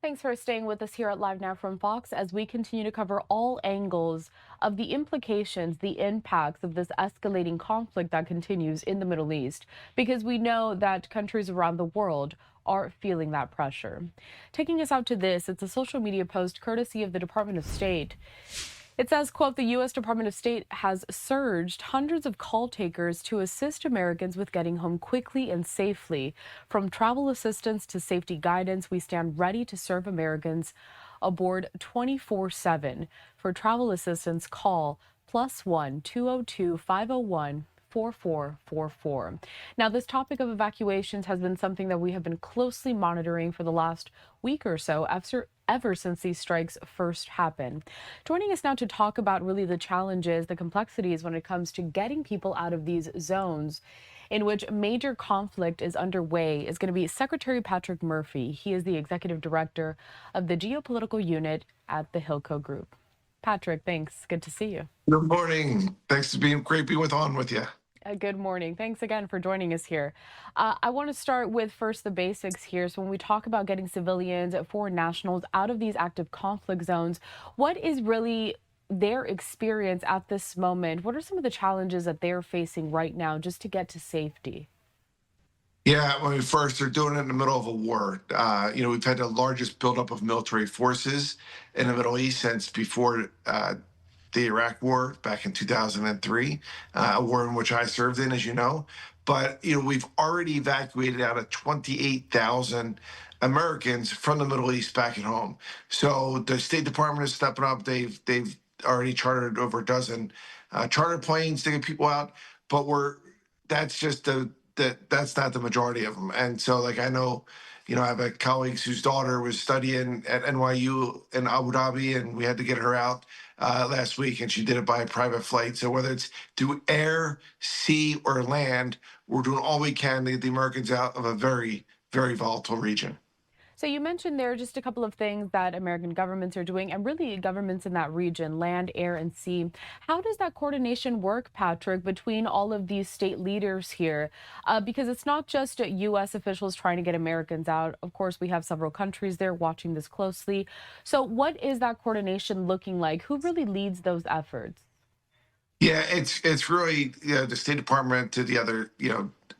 Thanks for staying with us here at Live Now from Fox as we continue to cover all angles of the implications, the impacts of this escalating conflict that continues in the Middle East, because we know that countries around the world are feeling that pressure. Taking us out to this, it's a social media post courtesy of the Department of State. It says, quote, the U.S. Department of State has surged hundreds of call takers to assist Americans with getting home quickly and safely. From travel assistance to safety guidance, we stand ready to serve Americans aboard 24/7. For travel assistance, call +1 202 501 4444. Now, this topic of evacuations has been something that we have been closely monitoring for the last week or so ever since these strikes first happened. Joining us now to talk about really the challenges, the complexities when it comes to getting people out of these zones in which major conflict is underway is going to be Secretary Patrick Murphy. He is the executive director of the geopolitical unit at the Hilco Group. Patrick, thanks. Good to see you. Good morning. Thanks for being great being with you. Good morning. Thanks again for joining us here. I want to start with first the basics here. So when we talk about getting civilians, foreign nationals out of these active conflict zones, what is really their experience at this moment? What are some of the challenges that they're facing right now just to get to safety? Yeah, when we first are doing it in the middle of a war. We've had the largest buildup of military forces in the Middle East since before the Iraq War back in 2003, a war in which I served in, as you know. But we've already evacuated out of 28,000 Americans from the Middle East back at home. So the State Department is stepping up. They've already chartered over a dozen charter planes to get people out. But that's just that's not the majority of them. And so, like, I know, I have a colleague whose daughter was studying at NYU in Abu Dhabi, and we had to get her out last week, and she did it by a private flight. So whether it's through air, sea, or land, we're doing all we can to get the Americans out of a very, very volatile region. So you mentioned there are just a couple of things that American governments are doing, and really governments in that region, land, air, and sea. How does that coordination work, Patrick, between all of these state leaders here? Because it's not just U.S. officials trying to get Americans out. Of course, we have several countries there watching this closely. So what is that coordination looking like? Who really leads those efforts? Yeah, it's really the State Department to the other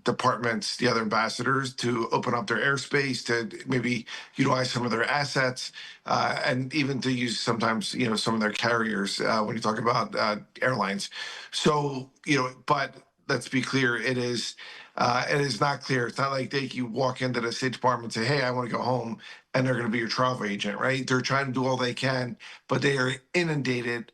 departments, the other ambassadors to open up their airspace to maybe utilize some of their assets, and even to use sometimes some of their carriers when you talk about airlines. So but let's be clear, it is not clear. It's not like you walk into the State Department and say, "Hey, I want to go home," and they're going to be your travel agent, right? They're trying to do all they can, but they are inundated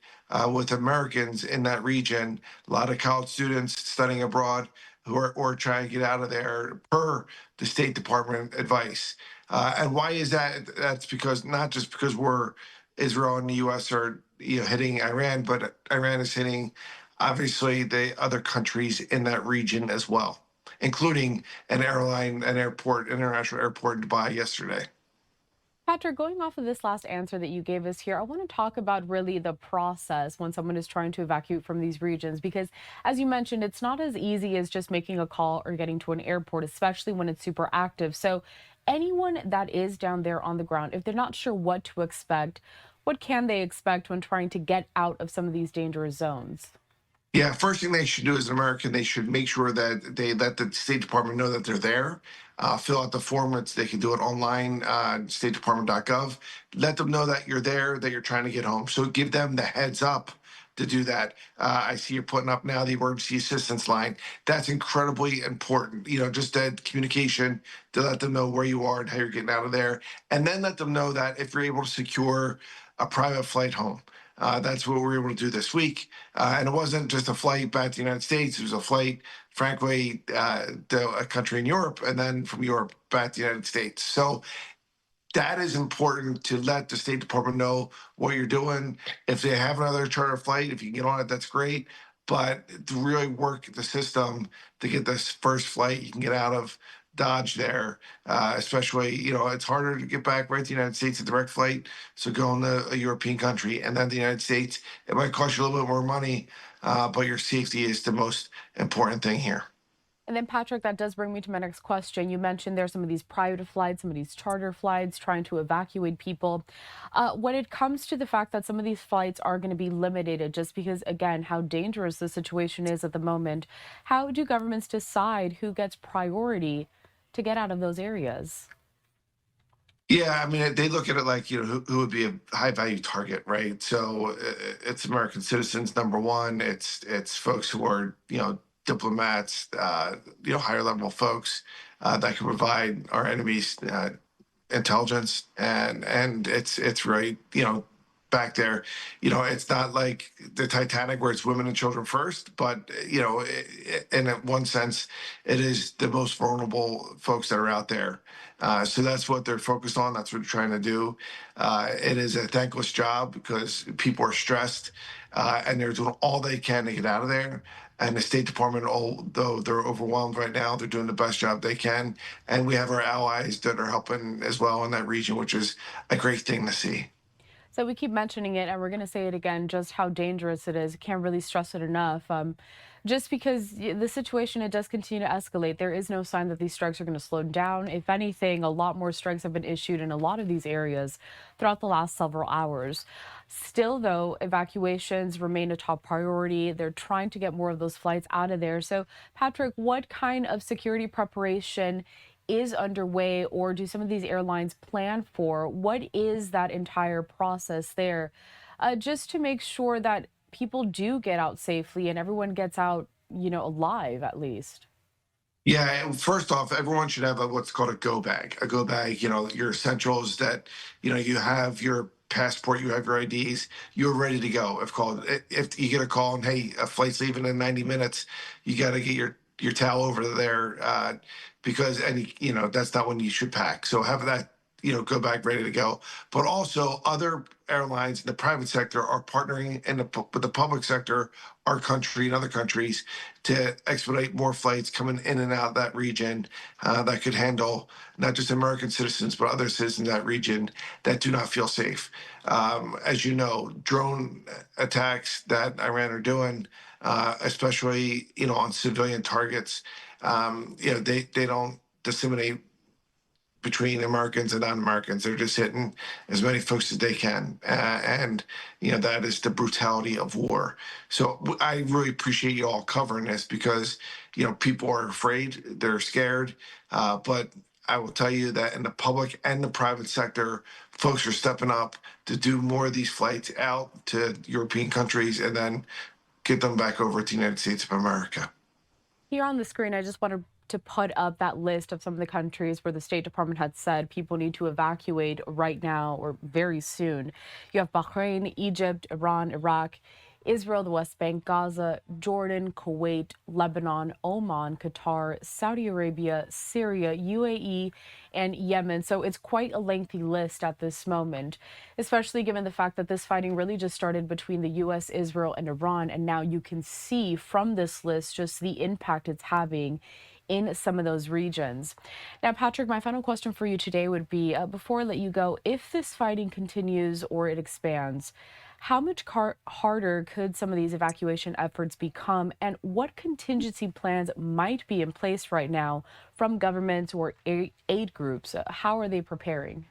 with Americans in that region. A lot of college students studying abroad who are or trying to get out of there per the State Department advice. And why is that? That's because not just because we're Israel and the U.S. are hitting Iran, but Iran is hitting obviously the other countries in that region as well, including an airport, international airport in Dubai yesterday. Patrick, going off of this last answer that you gave us here, I want to talk about really the process when someone is trying to evacuate from these regions, because as you mentioned, it's not as easy as just making a call or getting to an airport, especially when it's super active. So anyone that is down there on the ground, if they're not sure what to expect, what can they expect when trying to get out of some of these dangerous zones? Yeah, first thing they should do as an American, they should make sure that they let the State Department know that they're there. Fill out the form. They can do it online, statedepartment.gov. Let them know that you're there, that you're trying to get home. So give them the heads up to do that. I see you're putting up now the emergency assistance line. That's incredibly important. Just that communication to let them know where you are and how you're getting out of there. And then let them know that if you're able to secure a private flight home. That's what we were able to do this week. And it wasn't just a flight back to the United States. It was a flight, frankly, to a country in Europe, and then from Europe back to the United States. So that is important to let the State Department know what you're doing. If they have another charter flight, if you can get on it, that's great. But to really work the system to get this first flight you can get out of Dodge there, especially, it's harder to get back right to the United States, a direct flight. So going to a European country and then the United States, it might cost you a little bit more money, but your safety is the most important thing here. And then, Patrick, that does bring me to my next question. You mentioned there's some of these private flights, some of these charter flights trying to evacuate people. When it comes to the fact that some of these flights are going to be limited, just because, again, how dangerous the situation is at the moment, how do governments decide who gets priority to get out of those areas? Yeah, I mean, they look at it like, who would be a high value target, right? So it's American citizens, number one. It's folks who are, diplomats, higher level folks that can provide our enemies intelligence, and it's right, back there. It's not like the Titanic where it's women and children first, but in one sense, it is the most vulnerable folks that are out there. So that's what they're focused on. That's what they're trying to do. It is a thankless job because people are stressed, and they're doing all they can to get out of there. And the State Department, although they're overwhelmed right now, they're doing the best job they can. And we have our allies that are helping as well in that region, which is a great thing to see. So we keep mentioning it, and we're going to say it again, just how dangerous it is. Can't really stress it enough. Just because the situation, it does continue to escalate. There is no sign that these strikes are going to slow down. If anything, a lot more strikes have been issued in a lot of these areas throughout the last several hours. Still, though, evacuations remain a top priority. They're trying to get more of those flights out of there. So, Patrick, what kind of security preparation is underway, or do some of these airlines plan for? What is that entire process there, just to make sure that people do get out safely and everyone gets out, alive at least? Yeah, first off, everyone should have what's called a go bag. A go bag, your essentials that, you have your passport, you have your IDs, you're ready to go. If you get a call and hey, a flight's leaving in 90 minutes, you got to get your towel over there because that's not when you should pack. So have that go bag ready to go. But also, other airlines in the private sector are partnering with the public sector, our country and other countries, to expedite more flights coming in and out of that region that could handle not just American citizens, but other citizens in that region that do not feel safe. As you know, drone attacks that Iran are doing, especially on civilian targets, they don't disseminate between Americans and non-Americans. They're just hitting as many folks as they can, and that is the brutality of war. So I really appreciate you all covering this because people are afraid, they're scared, but I will tell you that in the public and the private sector, folks are stepping up to do more of these flights out to European countries and then get them back over to the United States of America. Here on the screen, I just wanted to put up that list of some of the countries where the State Department had said people need to evacuate right now or very soon. You have Bahrain, Egypt, Iran, Iraq, Israel, the West Bank, Gaza, Jordan, Kuwait, Lebanon, Oman, Qatar, Saudi Arabia, Syria, UAE, and Yemen. So it's quite a lengthy list at this moment, especially given the fact that this fighting really just started between the US, Israel, and Iran. And now you can see from this list just the impact it's having in some of those regions. Now, Patrick, my final question for you today would be, before I let you go, if this fighting continues or it expands, how much harder could some of these evacuation efforts become, and what contingency plans might be in place right now from governments or aid groups? How are they preparing?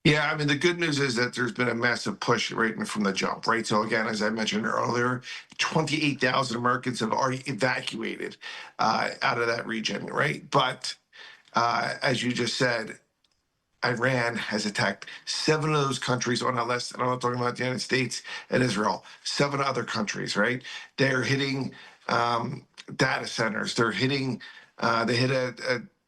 Yeah, I mean, the good news is that there's been a massive push right from the jump, right? So, again, as I mentioned earlier, 28,000 Americans have already evacuated out of that region, right? But as you just said, Iran has attacked seven of those countries on that list. And I'm not talking about the United States and Israel, seven other countries, right? They're hitting data centers. They hit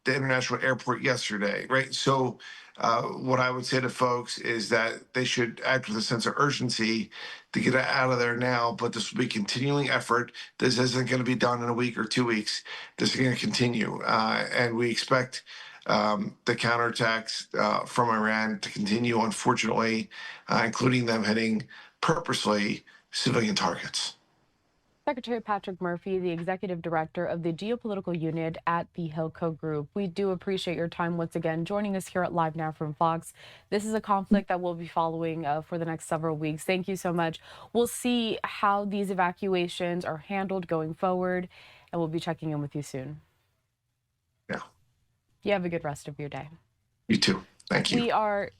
the international airport yesterday, right? So, what I would say to folks is that they should act with a sense of urgency to get out of there now. But this will be a continuing effort. This isn't going to be done in a week or 2 weeks. This is going to continue. And we expect the counterattacks from Iran to continue, unfortunately, including them hitting purposely civilian targets. Secretary Patrick Murphy, the executive director of the geopolitical unit at the Hilco Group. We do appreciate your time once again joining us here at Live Now from Fox. This is a conflict that we'll be following for the next several weeks. Thank you so much. We'll see how these evacuations are handled going forward, and we'll be checking in with you soon. You have a good rest of your day. You too. Thank you. We are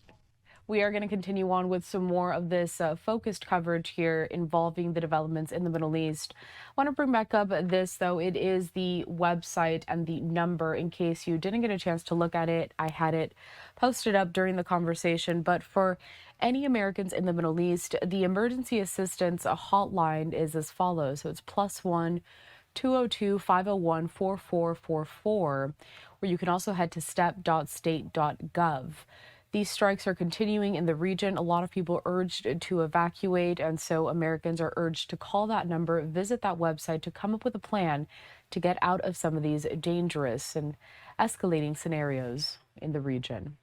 We are going to continue on with some more of this focused coverage here involving the developments in the Middle East. I want to bring back up this, though. It is the website and the number in case you didn't get a chance to look at it. I had it posted up during the conversation. But for any Americans in the Middle East, the emergency assistance hotline is as follows. So it's +1 202 501 4444, or you can also head to step.state.gov. These strikes are continuing in the region. A lot of people urged to evacuate, and so Americans are urged to call that number, visit that website to come up with a plan to get out of some of these dangerous and escalating scenarios in the region.